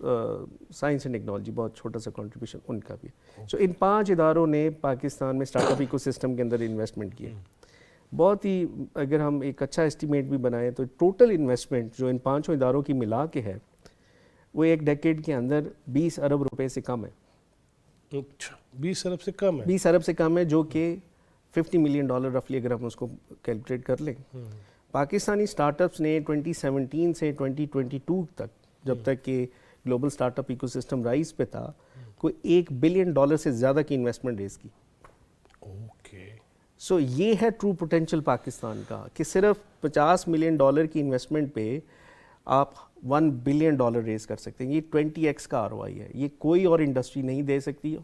science and technology, بہت چھوٹا سا کنٹریبیوشن ان کا بھی. سو ان 5 اداروں نے پاکستان میں اسٹارٹ اپ ایکو سسٹم کے اندر انویسٹمنٹ کی ہے. بہت ہی, اگر ہم ایک اچھا اسٹیمیٹ بھی بنائیں تو ٹوٹل انویسٹمنٹ جو ان 5 اداروں کی ملا کے ہے وہ ایک ڈیکیڈ کے اندر 20 ارب روپے سے کم ہے. اچھا, 20 ارب سے کم ہے. 20 ارب سے کم ہے, جو کہ $50 ملین رفلی اگر ہم اس کو کیلکولیٹ کر لیں. پاکستانی اسٹارٹ اپس نے 2017 سے 2022 تک, جب تک کہ global startup ecosystem rise پہ تھا, کوئی $1 بلین سے زیادہ کی انویسٹمنٹ ریز کی. سو یہ ہے ٹرو پوٹینشیل پاکستان کا, کہ صرف $50 ملین کی انویسٹمنٹ پہ آپ $1 بلین ریز کر سکتے ہیں. یہ 20x کا ROI ہے, یہ کوئی اور انڈسٹری نہیں دے سکتی.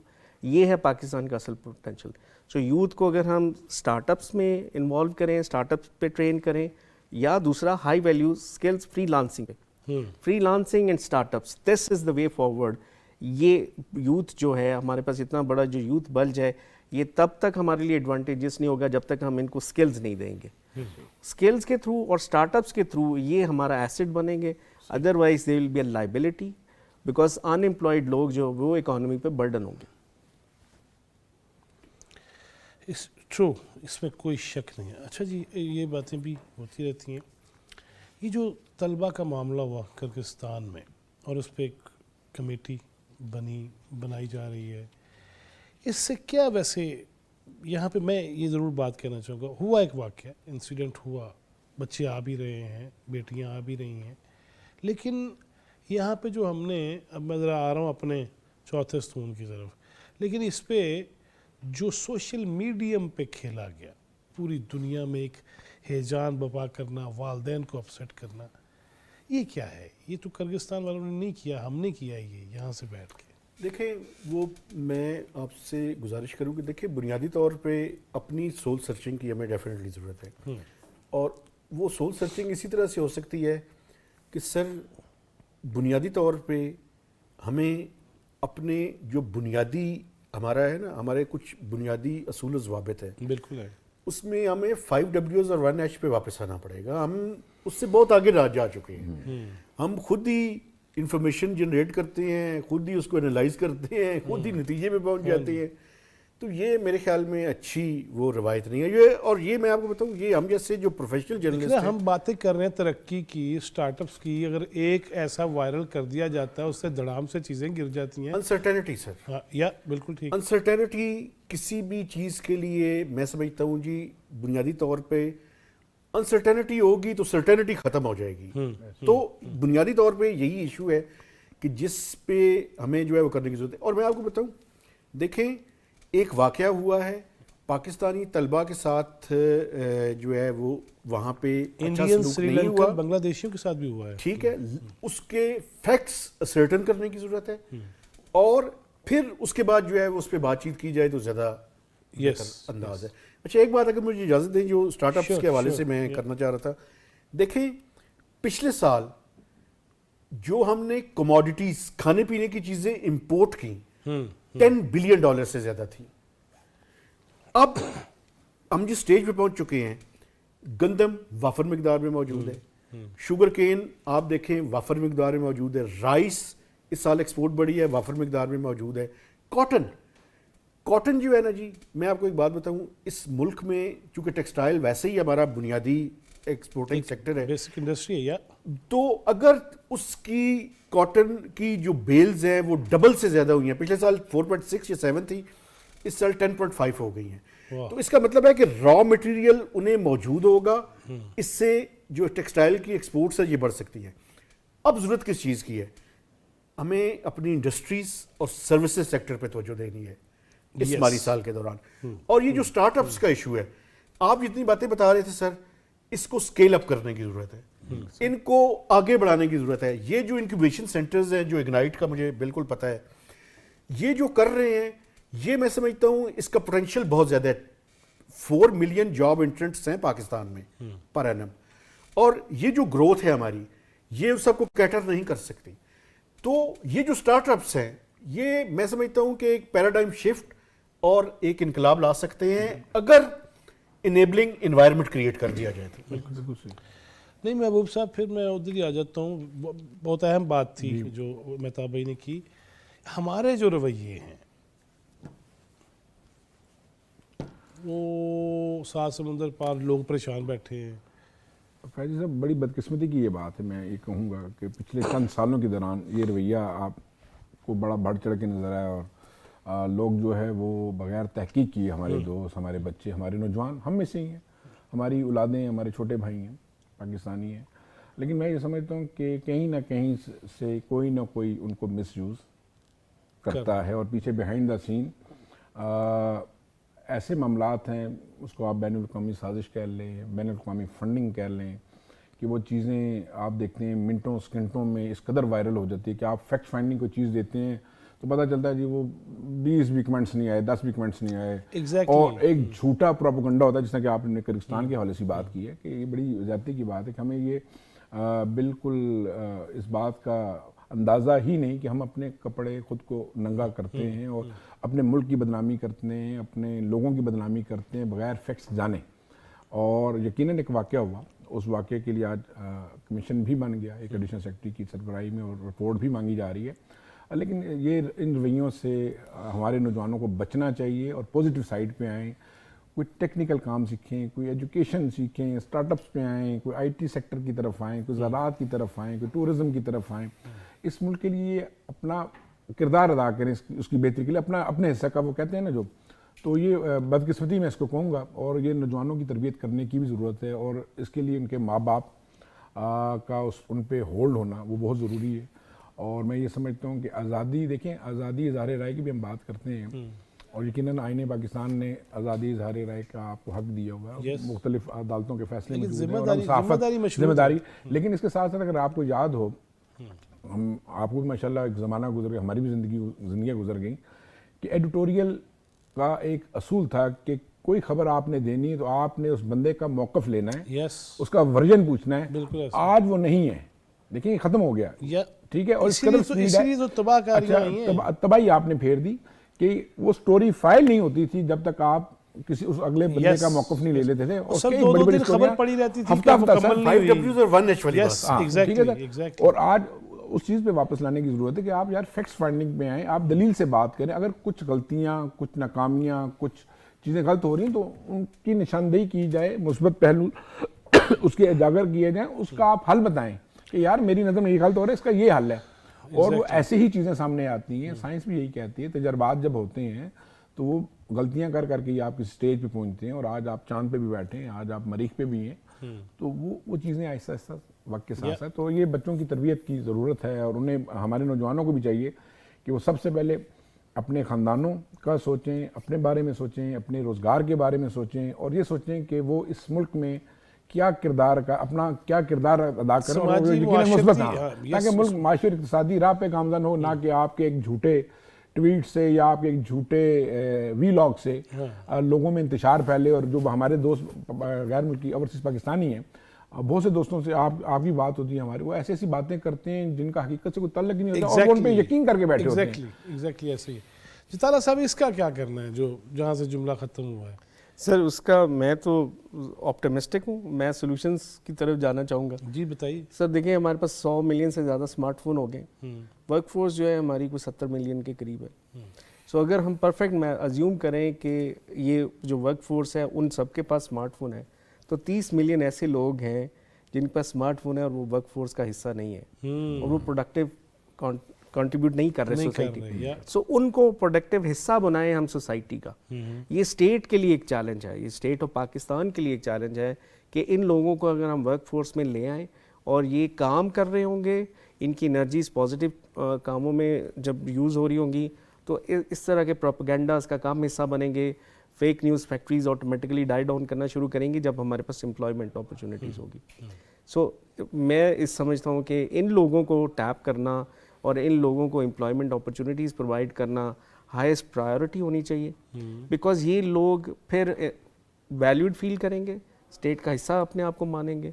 یہ ہے پاکستان کا اصل پوٹینشیل. سو یوتھ کو اگر ہم اسٹارٹ اپس میں انوالو کریں, اسٹارٹ اپس پہ ٹرین کریں, یا دوسرا high value skills freelancing پہ, freelancing and startups, this is the way forward. یہ یوتھ جو ہے ہمارے پاس, اتنا بڑا جو یوتھ بلج ہے, یہ تب تک ہمارے لیے ایڈوانٹیجز نہیں ہوگا جب تک ہم ان کو سکلز نہیں دیں گے. سکلز کے تھرو اور اسٹارٹ اپس کے تھرو یہ ہمارا ایسٹ بنیں گے. Otherwise they will be a liability, because unemployed لوگ جو وہ اکانومی پہ برڈن ہوں گے. ٹرو, اس میں کوئی شک نہیں ہے. اچھا جی, یہ باتیں بھی ہوتی رہتی ہیں. یہ جو طلبہ کا معاملہ ہوا کرگستان میں, اور اس پہ ایک کمیٹی بنائی جا رہی ہے, اس سے کیا, ویسے یہاں پہ میں یہ ضرور بات کہنا چاہوں گا, ہوا ایک واقعہ, انسیڈنٹ ہوا, بچے آ بھی رہے ہیں, بیٹیاں آ بھی رہی ہیں, لیکن یہاں پہ جو ہم نے, اب میں ذرا آ رہا ہوں اپنے چوتھے ستون کی طرف, لیکن اس پہ جو سوشل میڈیم پہ کھیلا گیا, پوری دنیا میں ایک ہیجان بپا کرنا, والدین کو اپسیٹ کرنا, یہ کیا ہے؟ یہ تو کرگستان والوں نے نہیں کیا, ہم نے کیا یہ یہاں سے بیٹھ کے. دیکھیں, وہ میں آپ سے گزارش کروں کہ دیکھیں, بنیادی طور پہ اپنی سول سرچنگ کی ہمیں ڈیفینیٹلی ضرورت ہے. اور وہ سول سرچنگ اسی طرح سے ہو سکتی ہے کہ سر, بنیادی طور پہ ہمیں اپنے جو بنیادی ہمارا ہے نا, ہمارے کچھ بنیادی اصول و ضوابط ہیں, بالکل ہے, اس میں ہمیں 5 Ws اور 1 H پہ واپس آنا پڑے گا. ہم اس سے بہت آگے جا چکے ہیں. ہم خود ہی انفارمیشن جنریٹ کرتے ہیں, خود ہی اس کو انالائز کرتے ہیں, خود ہی نتیجے پہ پہنچ جاتے ہیں. تو یہ میرے خیال میں اچھی وہ روایت نہیں ہے یہ. اور یہ میں آپ کو بتاؤں, یہ ہم جیسے جو پروفیشنل جرنلسٹ ہیں, ہم باتیں کر رہے ہیں ترقی کی, سٹارٹ اپس کی, اگر ایک ایسا وائرل کر دیا جاتا ہے اس سے دھڑام سے چیزیں گر جاتی ہیں. انسرٹینٹی سر, یا بالکل ٹھیک, انسرٹینٹی کسی بھی چیز کے لیے میں سمجھتا ہوں جی, بنیادی طور پہ انسرٹینٹی ہوگی تو سرٹینٹی ختم ہو جائے گی. تو بنیادی طور پہ یہی ایشو ہے کہ جس پہ ہمیں جو ہے وہ کرنے کی ضرورت ہے. اور میں آپ کو بتاؤں, دیکھیں, ایک واقعہ ہوا ہے پاکستانی طلبہ کے ساتھ جو ہے وہ وہاں پہ اچھا سلوک نہیں ہوا, بنگلہ دیشیوں کے ساتھ بھی ہوا ہے. ٹھیک ہے, اس کے فیکٹس اسرٹن کرنے کی ضرورت ہے, اور پھر اس کے بعد جو ہے اس پہ بات چیت کی جائے تو زیادہ انداز ہے. اچھا, ایک بات اگر مجھے اجازت دیں جو اسٹارٹ اپس کے حوالے سے میں کرنا چاہ رہا تھا. دیکھیں, پچھلے سال جو ہم نے کموڈیٹیز, کھانے پینے کی چیزیں امپورٹ کی, $10 بلین سے زیادہ تھی. اب ہم جس سٹیج پہ پہنچ چکے ہیں گندم وافر مقدار میں موجود ہے، شوگر کین آپ دیکھیں وافر مقدار میں موجود ہے، رائس اس سال ایکسپورٹ بڑھی ہے، وافر مقدار میں موجود ہے، کاٹن جو ہے نا جی، میں آپ کو ایک بات بتاؤں، اس ملک میں چونکہ ٹیکسٹائل ویسے ہی ہمارا بنیادی ایکسپورٹنگ سیکٹر ہے، بیسک انڈسٹری ہے یا تو اگر اس کی کاٹن کی جو بیلز ہیں وہ ڈبل سے زیادہ ہوئی ہیں، پچھلے سال 4.6 یا 7 تھی، اس سال 10.5 ہو گئی ہیں، تو اس کا مطلب ہے کہ را مٹیریل انہیں موجود ہوگا، اس سے جو ٹیکسٹائل کی ایکسپورٹس ہے یہ بڑھ سکتی ہے۔ اب ضرورت کس چیز کی ہے؟ ہمیں اپنی انڈسٹریز اور سروسز سیکٹر پہ توجہ دینی ہے اس مالی سال کے دوران، اور یہ جو سٹارٹ اپس کا ایشو ہے، آپ جتنی باتیں بتا رہے تھے سر، اس کو سکیل اپ کرنے کی ضرورت ہے، ان کو آگے بڑھانے کی ضرورت ہے۔ یہ جو انکیوبیشن سینٹرز ہیں، جو اگنائٹ کا مجھے بالکل پتہ ہے، یہ جو کر رہے ہیں، یہ میں سمجھتا ہوں اس کا پوٹینشیل بہت زیادہ ہے۔ 4 ملین جاب انٹرنٹس ہیں پاکستان میں پر اینم، اور یہ جو گروتھ ہے ہماری، یہ سب کو کیٹر نہیں کر سکتی۔ تو یہ جو سٹارٹ اپس ہیں، یہ میں سمجھتا ہوں کہ ایک پیراڈائم شفٹ اور ایک انقلاب لا سکتے ہیں اگر انیبلنگ انوائرمنٹ کریٹ کر دیا جائے تو۔ نہیں محبوب صاحب، پھر میں ادھر ہی آ جاتا ہوں، بہت اہم بات تھی جو مہتاب بھائی نے کی، ہمارے جو رویے ہیں وہ سات سمندر پار لوگ پریشان بیٹھے ہیں۔ فیض صاحب بڑی بدقسمتی کی یہ بات ہے، میں یہ کہوں گا کہ پچھلے چند سالوں کے دوران یہ رویہ آپ کو بڑا بڑھ چڑھ کے نظر آیا، اور لوگ جو ہے وہ بغیر تحقیق کیے، ہمارے دوست، ہمارے بچے، ہمارے نوجوان ہم میں سے ہی ہیں، ہماری اولادیں، ہمارے چھوٹے بھائی ہیں، پاکستانی ہیں، لیکن میں یہ سمجھتا ہوں کہ کہیں نہ کہیں سے کوئی نہ کوئی ان کو مس یوز کرتا ہے، اور پیچھے بیہائنڈ دا سین ایسے معاملات ہیں، اس کو آپ بین الاقوامی سازش کہہ لیں، بین الاقوامی فنڈنگ کہہ لیں، کہ وہ چیزیں آپ دیکھتے ہیں منٹوں سیکنڈوں میں اس قدر وائرل ہو جاتی ہے کہ آپ فیکٹ فائنڈنگ کو چیز دیتے ہیں تو پتہ چلتا ہے جی وہ 20 بھی کمنٹس نہیں آئے، 10 بھی کمنٹس نہیں آئے، اور ایک جھوٹا پروپیگنڈا ہوتا ہے، جس طرح کہ آپ نے کرغزستان کے حوالے سے بات کی ہے، کہ یہ بڑی زیادتی کی بات ہے کہ ہمیں یہ بالکل اس بات کا اندازہ ہی نہیں کہ ہم اپنے کپڑے خود کو ننگا کرتے ہیں اور اپنے ملک کی بدنامی کرتے ہیں، اپنے لوگوں کی بدنامی کرتے ہیں بغیر فیکٹس جانے۔ اور یقیناً ایک واقعہ ہوا، اس واقعے کے لیے آج کمیشن بھی بن گیا ایک ایڈیشنل سیکرٹری کی سربراہی میں، اور رپورٹ بھی مانگی جا رہی ہے، لیکن یہ ان رویوں سے ہمارے نوجوانوں کو بچنا چاہیے اور پازیٹیو سائڈ پہ آئیں، کوئی ٹیکنیکل کام سیکھیں، کوئی ایجوکیشن سیکھیں، اسٹارٹ اپس پہ آئیں، کوئی آئی ٹی سیکٹر کی طرف آئیں، کوئی زراعت کی طرف آئیں، کوئی ٹورزم کی طرف آئیں، اس ملک کے لیے اپنا کردار ادا کریں، اس کی بہتری کے لیے اپنے حصہ کا وہ کہتے ہیں نا جو، تو یہ بدقسمتی میں اس کو کہوں گا، اور یہ نوجوانوں کی تربیت کرنے کی بھی ضرورت ہے، اور اس کے لیے ان کے ماں باپ کا ان پہ ہولڈ ہونا وہ بہت ضروری ہے۔ اور میں یہ سمجھتا ہوں کہ آزادی، دیکھیں آزادی اظہار رائے کی بھی ہم بات کرتے ہیں، اور یقیناً آئین پاکستان نے آزادی اظہار رائے کا آپ کو حق دیا ہوا ہے، مختلف عدالتوں کے فیصلے موجود ہیں، اور ذمہ داری، لیکن اس کے ساتھ ساتھ اگر آپ کو یاد ہو، ہم آپ کو بھی ماشاءاللہ ایک زمانہ گزر گیا، ہماری بھی زندگیاں گزر گئیں، کہ ایڈیٹوریل کا ایک اصول تھا کہ کوئی خبر آپ نے دینی ہے تو آپ نے اس بندے کا موقف لینا ہے، اس کا ورژن پوچھنا ہے، آج وہ نہیں ہے، دیکھیں یہ ختم ہو گیا، ٹھیک ہے، اور اس تباہی آپ نے پھیر دی کہ وہ سٹوری فائل نہیں ہوتی تھی جب تک آپ کسی اس اگلے بندے کا موقف نہیں لے لیتے تھے، اور سب دو دن خبر پڑی رہتی تھی، ہفتہ ہفتہ 5 Ws اور 1 H والی بات، اور آج اس چیز پہ واپس لانے کی ضرورت ہے کہ آپ یار فیکٹس فائنڈنگ پہ آئیں، آپ دلیل سے بات کریں، اگر کچھ غلطیاں، کچھ ناکامیاں، کچھ چیزیں غلط ہو رہی ہیں تو ان کی نشاندہی کی جائے، مثبت پہلو اس کے اجاگر کیے جائیں، اس کا آپ حل بتائیں کہ یار میری نظر میں یہ غلط ہو رہا ہے، اس کا یہ حل ہے، اور وہ ایسے ہی چیزیں سامنے آتی ہیں، سائنس بھی یہی کہتی ہے، تجربات جب ہوتے ہیں تو وہ غلطیاں کر کر کے یہ آپ کسی سٹیج پہ پہنچتے ہیں، اور آج آپ چاند پہ بھی بیٹھے ہیں، آج آپ مریخ پہ بھی ہیں، تو وہ چیزیں آہستہ آہستہ وقت کے ساتھ ساتھ، تو یہ بچوں کی تربیت کی ضرورت ہے، اور انہیں ہمارے نوجوانوں کو بھی چاہیے کہ وہ سب سے پہلے اپنے خاندانوں کا سوچیں، اپنے بارے میں سوچیں، اپنے روزگار کے بارے میں سوچیں، اور یہ سوچیں کہ وہ اس ملک میں کیا کردار ادا کریں، اور یقیناً مثبت، تاکہ ملک معاشی اور اقتصادی راہ پہ گامزن ہو، نہ کہ آپ کے ایک جھوٹے ٹویٹ سے یا آپ کے ایک جھوٹے وی لاگ سے لوگوں میں انتشار پھیلے، اور جو ہمارے دوست غیر ملکی اوورسیز پاکستانی ہیں، بہت سے دوستوں سے آپ کی بات ہوتی ہے ہماری، وہ ایسی باتیں کرتے ہیں جن کا حقیقت سے کوئی تعلق نہیں ہوتا، اور وہ ان پہ یقین کر کے بیٹھے ہوتے ہیں۔ ایگزیکٹلی ایسے ہی۔ جتالا صاحب اس کا کیا کرنا ہے جو جہاں سے جملہ ختم ہوا ہے؟ سر اس کا میں تو آپٹمسٹک ہوں, میں سولوشنس کی طرف جانا چاہوں گا. جی بتائیے. سر دیکھیں ہمارے پاس 100 ملین سے زیادہ اسمارٹ فون ہو گئے, ورک فورس جو ہے ہماری کوئی 70 ملین کے قریب ہے. سو اگر ہم پرفیکٹ میں ازیوم کریں کہ یہ جو ورک فورس ہے ان سب کے پاس اسمارٹ فون ہے, تو 30 ملین ایسے لوگ ہیں جن کے پاس اسمارٹ فون ہے اور وہ ورک فورس کا حصہ نہیں ہے, اور وہ پروڈکٹیو کنٹریبیوٹ نہیں کر رہے سوسائٹی. سو ان کو پروڈکٹیو حصہ بنائیں ہم سوسائٹی کا. یہ اسٹیٹ کے لیے ایک چیلنج ہے, یہ اسٹیٹ آف پاکستان کے لیے ایک چیلنج ہے کہ ان لوگوں کو اگر ہم ورک فورس میں لے آئیں اور یہ کام کر رہے ہوں گے, ان کی انرجیز پازیٹیو کاموں میں جب یوز ہو رہی ہوں گی, تو اس طرح کے پروپیگنڈاز کا کام حصہ بنیں گے. فیک نیوز فیکٹریز آٹومیٹکلی ڈائی ڈاؤن کرنا شروع کریں گی جب ہمارے پاس امپلائمنٹ اپرچونیٹیز ہوگی. سو میں اس سمجھتا ہوں کہ ان لوگوں کو ٹیپ کرنا اور ان لوگوں کو امپلائمنٹ اپرچونیٹیز پرووائڈ کرنا ہائیسٹ پرائیورٹی ہونی چاہیے, بیکاز یہ لوگ پھر ویلیوڈ فیل کریں گے, اسٹیٹ کا حصہ اپنے آپ کو مانیں گے,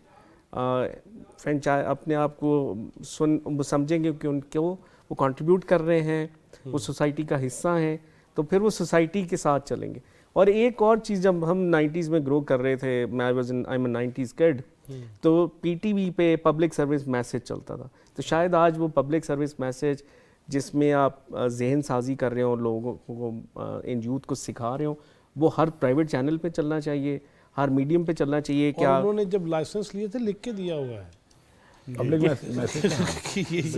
فرینچائز اپنے آپ کو سمجھیں گے کہ ان کو وہ کنٹریبیوٹ کر رہے ہیں, وہ سوسائٹی کا حصہ ہیں, تو پھر وہ سوسائٹی کے ساتھ چلیں گے. اور ایک اور چیز, جب ہم 90s میں گرو کر رہے تھے, میں I'm a 90s kid, تو پی ٹی وی پہ پبلک سروس میسیج چلتا تھا. تو شاید آج وہ پبلک سروس میسیج جس میں آپ ذہن سازی کر رہے ہوں, لوگوں کو ان یوتھ کو سکھا رہے ہوں, وہ ہر پرائیویٹ چینل پہ چلنا چاہیے, ہر میڈیم پہ چلنا چاہیے. کیا انہوں نے جب لائسنس لیے تھے لکھ کے دیا ہوا ہے پبلک میسج,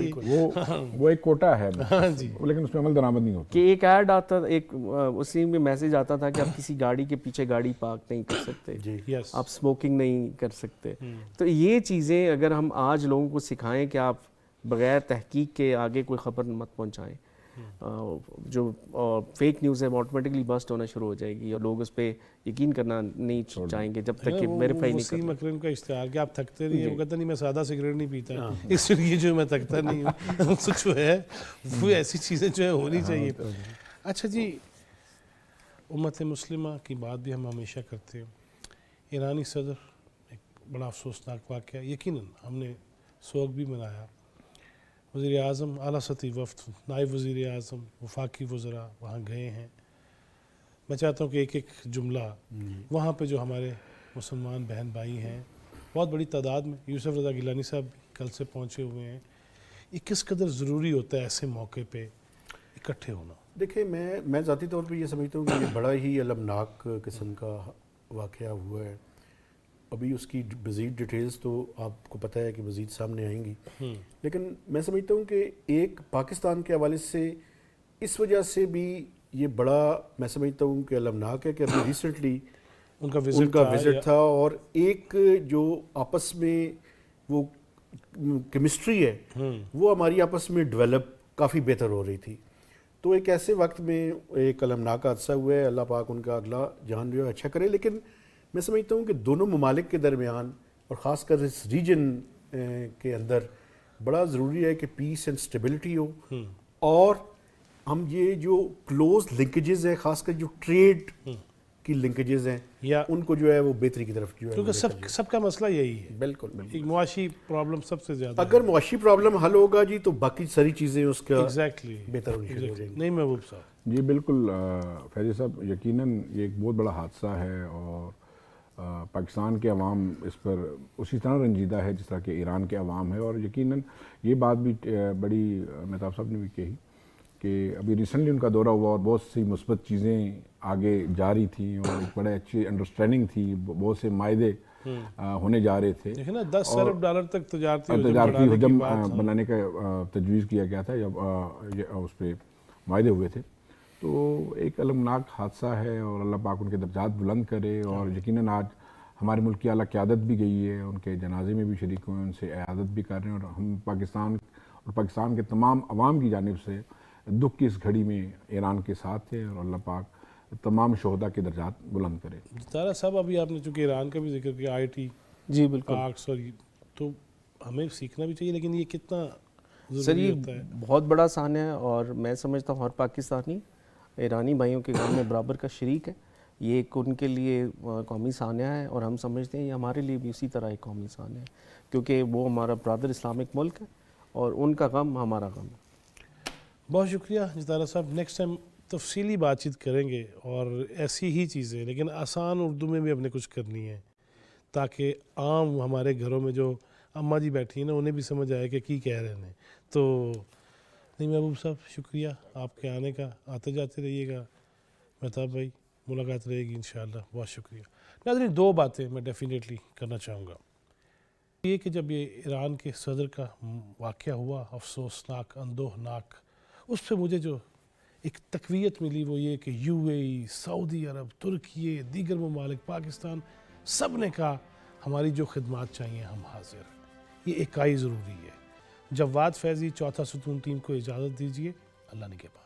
وہ ایک کوٹا ہے لیکن اس میں عمل درآمد نہیں ہوتا. کہ ایک ایڈ آتا, ایک اسی میں میسیج آتا تھا کہ آپ کسی گاڑی کے پیچھے گاڑی پارک نہیں کر سکتے, آپ اسموکنگ نہیں کر سکتے. تو یہ چیزیں اگر ہم آج لوگوں کو سکھائیں کہ آپ بغیر تحقیق کے آگے کوئی خبر مت پہنچائیں, جو فیک نیوز ہے وہ آٹومیٹکلی بسٹ ہونا شروع ہو جائے گی اور لوگ اس پہ یقین کرنا نہیں چاہیں گے جب تک کہ ویریفائی نہیں کریں. وسیم اکرم کا اشتہار کہ آپ تھکتے نہیں ہیں, وہ کہتا نہیں میں سادہ سگریٹ نہیں پیتا, اس لیے جو میں تھکتا نہیں ہوں. جو ہے وہ ایسی چیزیں جو ہے ہونی چاہیے. اچھا جی, امت مسلمہ کی بات بھی ہم ہمیشہ کرتے ہیں. ایرانی صدر ایک بڑا افسوسناک واقعہ, یقیناً ہم نے سوگ بھی منایا. وزیر اعظم, اعلیٰ سطحی وفد, نائب وزیر اعظم, وفاقی وزراء وہاں گئے ہیں. میں چاہتا ہوں کہ ایک ایک جملہ وہاں پہ جو ہمارے مسلمان بہن بھائی ہیں بہت بڑی تعداد میں, یوسف رضا گیلانی صاحب کل سے پہنچے ہوئے ہیں, یہ کس قدر ضروری ہوتا ہے ایسے موقع پہ اکٹھے ہونا؟ دیکھیں میں ذاتی طور پہ یہ سمجھتا ہوں کہ یہ بڑا ہی المناک قسم کا واقعہ ہوا ہے. ابھی اس کی مزید ڈیٹیلز تو آپ کو پتہ ہے کہ مزید سامنے آئیں گی, لیکن میں سمجھتا ہوں کہ ایک پاکستان کے حوالے سے اس وجہ سے بھی یہ بڑا میں سمجھتا ہوں کہ المناک ہے کہ ابھی ریسنٹلی ان کا وزٹ تھا, اور ایک جو آپس میں وہ کیمسٹری ہے وہ ہماری آپس میں ڈیولپ کافی بہتر ہو رہی تھی. تو ایک ایسے وقت میں ایک المناک حادثہ ہوا ہے, اللہ پاک ان کا اگلا جہان جو ہے اچھا کرے. لیکن میں سمجھتا ہوں کہ دونوں ممالک کے درمیان اور خاص کر اس ریجن کے اندر بڑا ضروری ہے کہ پیس اینڈ اسٹیبلٹی ہو, اور ہم یہ جو کلوز لنکیجز ہیں, خاص کر جو ٹریڈ کی لنکیجز ہیں, ان کو جو ہے وہ بہتری کی طرف جو ہے, کیونکہ سب کا مسئلہ یہی ہے. بالکل ایک معاشی پرابلم سب سے زیادہ, اگر معاشی پرابلم حل ہوگا جی تو باقی ساری چیزیں اس کا بہتر ہونی شروع ہو جائیں گی. نہیں محبوب صاحب جی بالکل فیضی صاحب, یقیناً یہ ایک بہت بڑا حادثہ ہے اور پاکستان کے عوام اس پر اسی طرح رنجیدہ ہے جس طرح کہ ایران کے عوام ہے. اور یقیناً یہ بات بھی بڑی مہتاب صاحب نے بھی کہی کہ ابھی ریسنٹلی ان کا دورہ ہوا اور بہت سی مثبت چیزیں آگے جا رہی تھیں اور ایک بڑے اچھی انڈرسٹینڈنگ تھی, بہت سے معاہدے ہونے جا رہے تھے. دیکھیں نا $10 ارب تک تجارتی حجم بنانے کا تجویز کیا گیا تھا جب اس پہ معاہدے ہوئے تھے. تو ایک المناک حادثہ ہے اور اللہ پاک ان کے درجات بلند کرے. اور یقیناً آج ہمارے ملک کی اعلیٰ قیادت بھی گئی ہے, ان کے جنازے میں بھی شریک ہوئے, ان سے عیادت بھی کر رہے ہیں, اور ہم پاکستان کے تمام عوام کی جانب سے دکھ کی اس گھڑی میں ایران کے ساتھ تھے, اور اللہ پاک تمام شہداء کے درجات بلند کرے. طارق صاحب, ابھی آپ نے چونکہ ایران کا بھی ذکر کیا, آئی ٹی جی بالکل پارکس, اور تو ہمیں سیکھنا بھی چاہیے, لیکن یہ کتنا سر یہ بہت بڑا سان ہے, اور میں سمجھتا ہوں ہر پاکستانی ایرانی بھائیوں کے غم میں برابر کا شریک ہے. یہ ایک ان کے لیے قومی سانحہ ہے, اور ہم سمجھتے ہیں یہ ہمارے لیے بھی اسی طرح ایک قومی سانحہ ہے, کیونکہ وہ ہمارا برادر اسلامک ملک ہے اور ان کا غم ہمارا غم ہے. بہت شکریہ جتارہ صاحب. نیکسٹ ٹائم تفصیلی بات چیت کریں گے اور ایسی ہی چیزیں لیکن آسان اردو میں بھی ہم نے کچھ کرنی ہے تاکہ عام ہمارے گھروں میں جو اماں جی بیٹھی ہیں نا انہیں بھی سمجھ آئے کہ کی کہہ رہے ہیں. تو نہیں محبوب صاحب شکریہ آپ کے آنے کا, آتے جاتے رہیے گا. مہتاب بھائی ملاقات رہے گی انشاءاللہ, بہت شکریہ. ناظرین 2 باتیں میں ڈیفینیٹلی کرنا چاہوں گا. یہ کہ جب یہ ایران کے صدر کا واقعہ ہوا افسوسناک اندوہناک, اس پہ مجھے جو ایک تقویت ملی وہ یہ کہ یو اے ای, سعودی عرب, ترکیے, دیگر ممالک, پاکستان سب نے کہا ہماری جو خدمات چاہیے ہم حاضر ہیں. یہ اکائی ضروری ہے. جواد فیضی چوتھا ستون ٹیم کو اجازت دیجیے. اللہ نگہبان.